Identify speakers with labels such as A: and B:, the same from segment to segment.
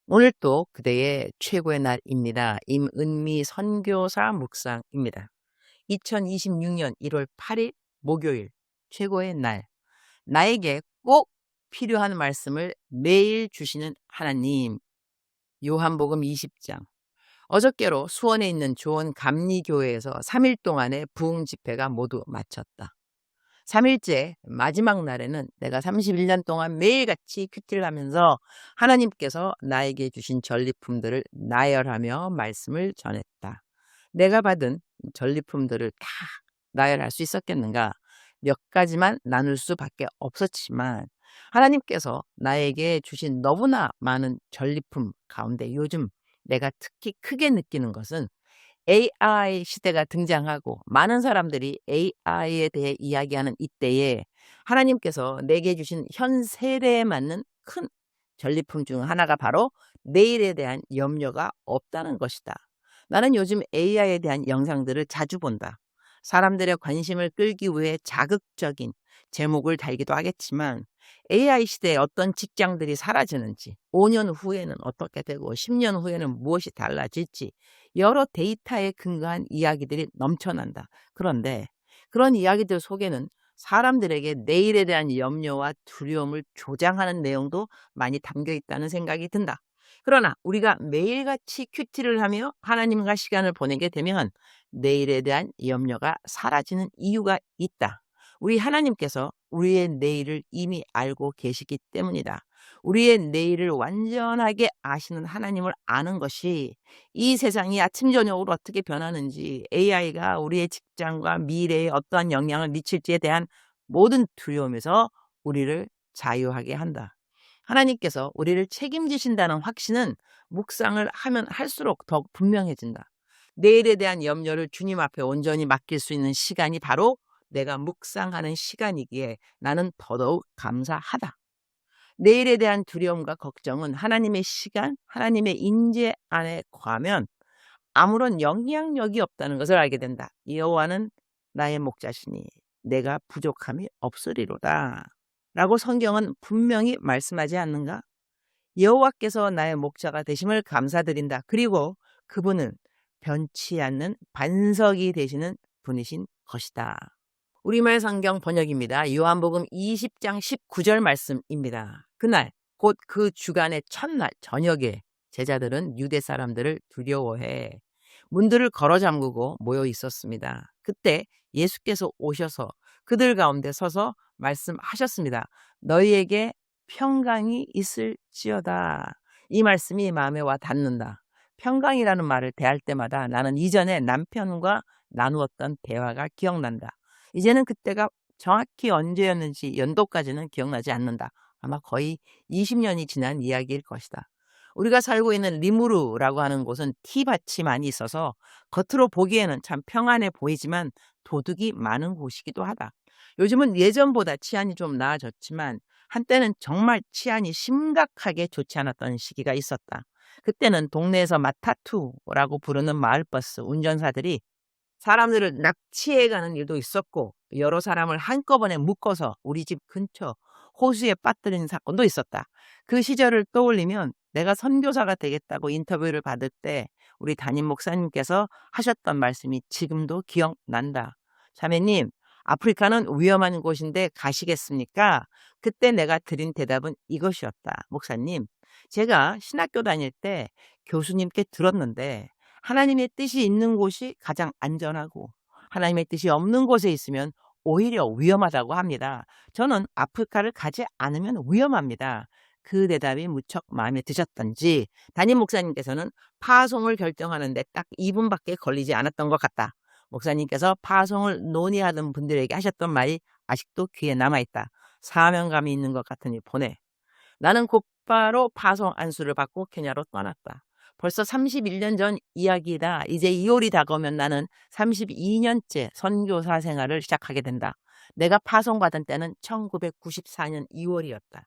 A: 오늘 또 그대의 최고의 날입니다. 임은미 선교사 묵상입니다. 2026년 1월 8일 목요일 최고의 날. 나에게 꼭 필요한 말씀을 매일 주시는 하나님. 요한복음 20장. 어저께로 수원에 있는 조원 감리교회에서 3일 동안의 부흥 집회가 모두 마쳤다. 3일째 마지막 날에는 내가 31년 동안 매일같이 큐티를 하면서 하나님께서 나에게 주신 전리품들을 나열하며 말씀을 전했다. 내가 받은 전리품들을 다 나열할 수 있었겠는가? 몇 가지만 나눌 수밖에 없었지만 하나님께서 나에게 주신 너무나 많은 전리품 가운데 요즘 내가 특히 크게 느끼는 것은 AI 시대가 등장하고 많은 사람들이 AI에 대해 이야기하는 이때에 하나님께서 내게 주신 현 세대에 맞는 큰 전리품 중 하나가 바로 내일에 대한 염려가 없다는 것이다. 나는 요즘 AI에 대한 영상들을 자주 본다. 사람들의 관심을 끌기 위해 자극적인 제목을 달기도 하겠지만 AI 시대에 어떤 직장들이 사라지는지, 5년 후에는 어떻게 되고 10년 후에는 무엇이 달라질지 여러 데이터에 근거한 이야기들이 넘쳐난다. 그런데 그런 이야기들 속에는 사람들에게 내일에 대한 염려와 두려움을 조장하는 내용도 많이 담겨 있다는 생각이 든다. 그러나 우리가 매일같이 큐티를 하며 하나님과 시간을 보내게 되면 내일에 대한 염려가 사라지는 이유가 있다. 우리 하나님께서 우리의 내일을 이미 알고 계시기 때문이다. 우리의 내일을 완전하게 아시는 하나님을 아는 것이 이 세상이 아침 저녁으로 어떻게 변하는지, AI가 우리의 직장과 미래에 어떠한 영향을 미칠지에 대한 모든 두려움에서 우리를 자유하게 한다. 하나님께서 우리를 책임지신다는 확신은 묵상을 하면 할수록 더 분명해진다. 내일에 대한 염려를 주님 앞에 온전히 맡길 수 있는 시간이 바로 내가 묵상하는 시간이기에 나는 더더욱 감사하다. 내일에 대한 두려움과 걱정은 하나님의 시간, 하나님의 인재 안에 과하면 아무런 영향력이 없다는 것을 알게 된다. 여호와는 나의 목자시니 내가 부족함이 없으리로다. 라고 성경은 분명히 말씀하지 않는가? 여호와께서 나의 목자가 되심을 감사드린다. 그리고 그분은 변치 않는 반석이 되시는 분이신 것이다. 우리말 성경 번역입니다. 요한복음 20장 19절 말씀입니다. 그날 곧 그 주간의 첫날 저녁에 제자들은 유대 사람들을 두려워해 문들을 걸어 잠그고 모여 있었습니다. 그때 예수께서 오셔서 그들 가운데 서서 말씀하셨습니다. 너희에게 평강이 있을지어다. 이 말씀이 마음에 와 닿는다. 평강이라는 말을 대할 때마다 나는 이전에 남편과 나누었던 대화가 기억난다. 이제는 그때가 정확히 언제였는지 연도까지는 기억나지 않는다. 아마 거의 20년이 지난 이야기일 것이다. 우리가 살고 있는 리무르라고 하는 곳은 티밭이 많이 있어서 겉으로 보기에는 참 평안해 보이지만 도둑이 많은 곳이기도 하다. 요즘은 예전보다 치안이 좀 나아졌지만 한때는 정말 치안이 심각하게 좋지 않았던 시기가 있었다. 그때는 동네에서 마타투라고 부르는 마을버스 운전사들이 사람들을 납치해 가는 일도 있었고 여러 사람을 한꺼번에 묶어서 우리 집 근처 호수에 빠뜨리는 사건도 있었다. 그 시절을 떠올리면 내가 선교사가 되겠다고 인터뷰를 받을 때 우리 담임 목사님께서 하셨던 말씀이 지금도 기억난다. 자매님, 아프리카는 위험한 곳인데 가시겠습니까? 그때 내가 드린 대답은 이것이었다. 목사님, 제가 신학교 다닐 때 교수님께 들었는데 하나님의 뜻이 있는 곳이 가장 안전하고 하나님의 뜻이 없는 곳에 있으면 오히려 위험하다고 합니다. 저는 아프리카를 가지 않으면 위험합니다. 그 대답이 무척 마음에 드셨던지 담임 목사님께서는 파송을 결정하는데 딱 2분밖에 걸리지 않았던 것 같다. 목사님께서 파송을 논의하던 분들에게 하셨던 말이 아직도 귀에 남아있다. 사명감이 있는 것 같으니 보내. 나는 곧바로 파송 안수를 받고 케냐로 떠났다. 벌써 31년 전 이야기다. 이제 2월이 다가오면 나는 32년째 선교사 생활을 시작하게 된다. 내가 파송받은 때는 1994년 2월이었다.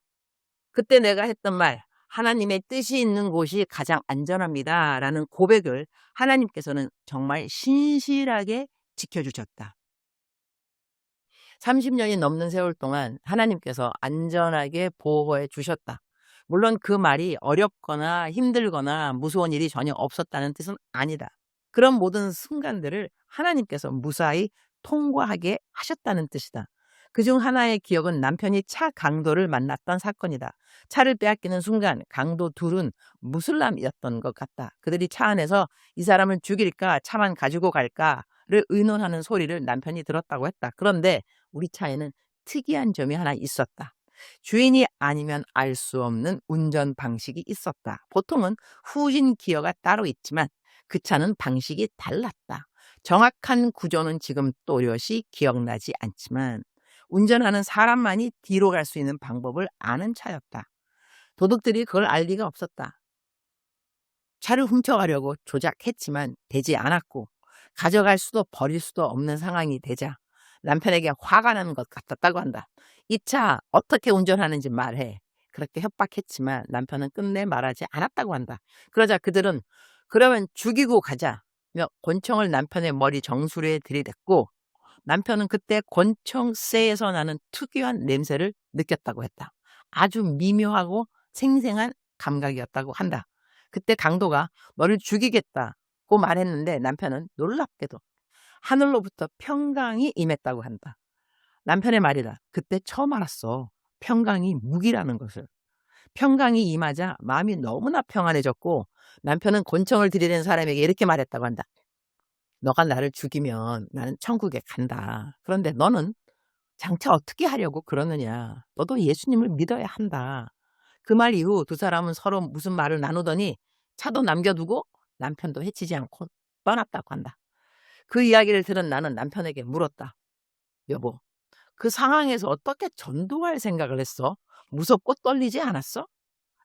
A: 그때 내가 했던 말, 하나님의 뜻이 있는 곳이 가장 안전합니다. 라는 고백을 하나님께서는 정말 신실하게 지켜주셨다. 30년이 넘는 세월 동안 하나님께서 안전하게 보호해 주셨다. 물론 그 말이 어렵거나 힘들거나 무서운 일이 전혀 없었다는 뜻은 아니다. 그런 모든 순간들을 하나님께서 무사히 통과하게 하셨다는 뜻이다. 그중 하나의 기억은 남편이 차 강도를 만났던 사건이다. 차를 빼앗기는 순간 강도 둘은 무슬람이었던 것 같다. 그들이 차 안에서 이 사람을 죽일까 차만 가지고 갈까를 의논하는 소리를 남편이 들었다고 했다. 그런데 우리 차에는 특이한 점이 하나 있었다. 주인이 아니면 알 수 없는 운전 방식이 있었다. 보통은 후진 기어가 따로 있지만 그 차는 방식이 달랐다. 정확한 구조는 지금 또렷이 기억나지 않지만 운전하는 사람만이 뒤로 갈 수 있는 방법을 아는 차였다. 도둑들이 그걸 알 리가 없었다. 차를 훔쳐가려고 조작했지만 되지 않았고 가져갈 수도 버릴 수도 없는 상황이 되자 남편에게 화가 나는 것 같았다고 한다. 이 차 어떻게 운전하는지 말해. 그렇게 협박했지만 남편은 끝내 말하지 않았다고 한다. 그러자 그들은 그러면 죽이고 가자며 권총을 남편의 머리 정수리에 들이댔고 남편은 그때 권총쇠에서 나는 특유한 냄새를 느꼈다고 했다. 아주 미묘하고 생생한 감각이었다고 한다. 그때 강도가 너를 죽이겠다고 말했는데 남편은 놀랍게도 하늘로부터 평강이 임했다고 한다. 남편의 말이다. 그때 처음 알았어. 평강이 무기라는 것을. 평강이 임하자 마음이 너무나 평안해졌고 남편은 권총을 들이댄 사람에게 이렇게 말했다고 한다. 너가 나를 죽이면 나는 천국에 간다. 그런데 너는 장차 어떻게 하려고 그러느냐. 너도 예수님을 믿어야 한다. 그 말 이후 두 사람은 서로 무슨 말을 나누더니 차도 남겨두고 남편도 해치지 않고 떠났다고 한다. 그 이야기를 들은 나는 남편에게 물었다. 여보, 그 상황에서 어떻게 전도할 생각을 했어? 무섭고 떨리지 않았어?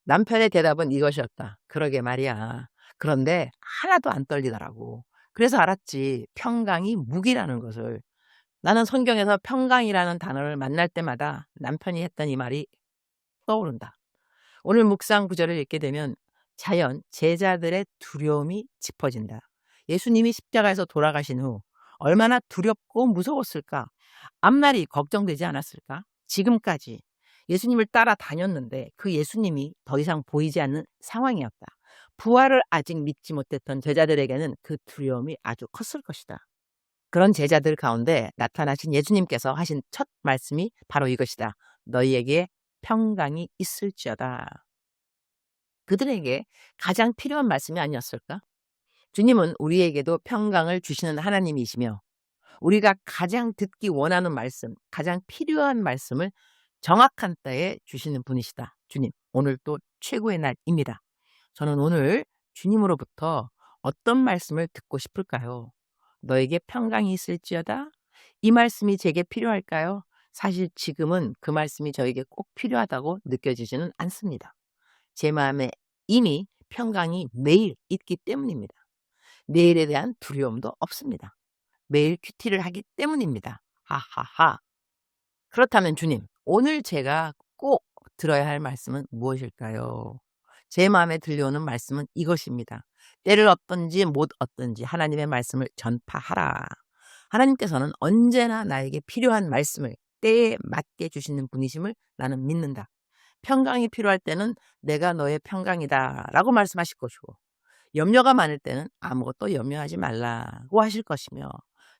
A: 남편의 대답은 이것이었다. 그러게 말이야. 그런데 하나도 안 떨리더라고. 그래서 알았지. 평강이 무기라는 것을. 나는 성경에서 평강이라는 단어를 만날 때마다 남편이 했던 이 말이 떠오른다. 오늘 묵상 구절을 읽게 되면 자연 제자들의 두려움이 짚어진다. 예수님이 십자가에서 돌아가신 후 얼마나 두렵고 무서웠을까? 앞날이 걱정되지 않았을까? 지금까지 예수님을 따라다녔는데 그 예수님이 더 이상 보이지 않는 상황이었다. 부활을 아직 믿지 못했던 제자들에게는 그 두려움이 아주 컸을 것이다. 그런 제자들 가운데 나타나신 예수님께서 하신 첫 말씀이 바로 이것이다. 너희에게 평강이 있을지어다. 그들에게 가장 필요한 말씀이 아니었을까? 주님은 우리에게도 평강을 주시는 하나님이시며 우리가 가장 듣기 원하는 말씀, 가장 필요한 말씀을 정확한 때에 주시는 분이시다. 주님, 오늘 또 최고의 날입니다. 저는 오늘 주님으로부터 어떤 말씀을 듣고 싶을까요? 너에게 평강이 있을지어다? 이 말씀이 제게 필요할까요? 사실 지금은 그 말씀이 저에게 꼭 필요하다고 느껴지지는 않습니다. 제 마음에 이미 평강이 매일 있기 때문입니다. 내일에 대한 두려움도 없습니다. 매일 큐티를 하기 때문입니다. 하하하. 그렇다면 주님, 오늘 제가 꼭 들어야 할 말씀은 무엇일까요? 제 마음에 들려오는 말씀은 이것입니다. 때를 얻든지 못 얻든지 하나님의 말씀을 전파하라. 하나님께서는 언제나 나에게 필요한 말씀을 때에 맞게 주시는 분이심을 나는 믿는다. 평강이 필요할 때는 내가 너의 평강이다 라고 말씀하실 것이고 염려가 많을 때는 아무것도 염려하지 말라고 하실 것이며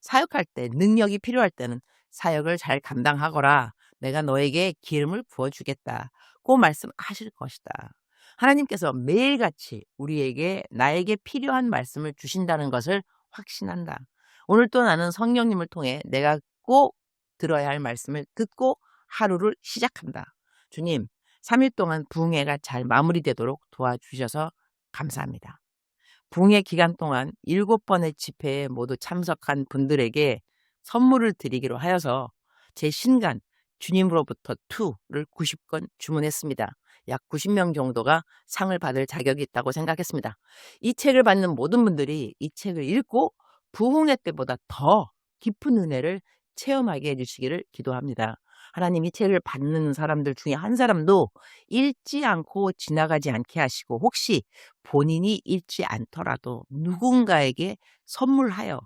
A: 사역할 때 능력이 필요할 때는 사역을 잘 감당하거라 내가 너에게 기름을 부어주겠다고 말씀하실 것이다. 하나님께서 매일같이 우리에게 나에게 필요한 말씀을 주신다는 것을 확신한다. 오늘 또 나는 성령님을 통해 내가 꼭 들어야 할 말씀을 듣고 하루를 시작한다. 주님, 3일 동안 부흥회가 잘 마무리되도록 도와주셔서 감사합니다. 부흥회 기간 동안 7번의 집회에 모두 참석한 분들에게 선물을 드리기로 하여서 제 신간 주님으로부터 2를 90권 주문했습니다. 약 90명 정도가 상을 받을 자격이 있다고 생각했습니다. 이 책을 받는 모든 분들이 이 책을 읽고 부흥회 때보다 더 깊은 은혜를 체험하게 해주시기를 기도합니다. 하나님 이 책을 받는 사람들 중에 한 사람도 읽지 않고 지나가지 않게 하시고 혹시 본인이 읽지 않더라도 누군가에게 선물하여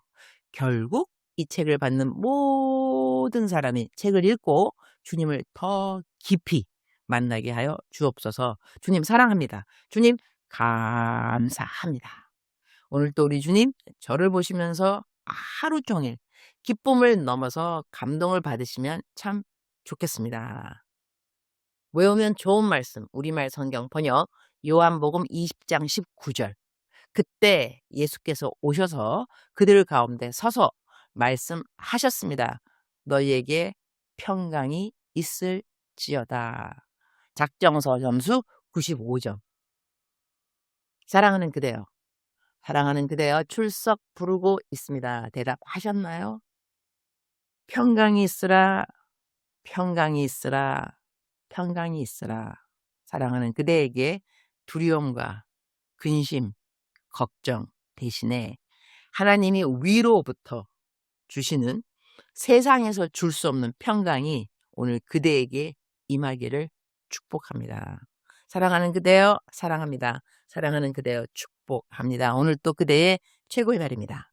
A: 결국 이 책을 받는 모든 사람이 책을 읽고 주님을 더 깊이 만나게 하여 주옵소서. 주님 사랑합니다. 주님 감사합니다. 오늘도 우리 주님 저를 보시면서 하루 종일 기쁨을 넘어서 감동을 받으시면 참 좋겠습니다. 외우면 좋은 말씀, 우리말 성경 번역 요한복음 20장 19절. 그때 예수께서 오셔서 그들 가운데 서서 말씀하셨습니다. 너희에게 평강이 있을지어다. 작정서 점수 95점. 사랑하는 그대여, 사랑하는 그대여 출석 부르고 있습니다. 대답하셨나요? 평강이 있으라, 평강이 있으라, 평강이 있으라. 사랑하는 그대에게 두려움과 근심, 걱정 대신에 하나님이 위로부터 주시는 세상에서 줄 수 없는 평강이 오늘 그대에게 임하기를 축복합니다. 사랑하는 그대여 사랑합니다. 사랑하는 그대여 축복합니다. 오늘 또 그대의 최고의 날입니다.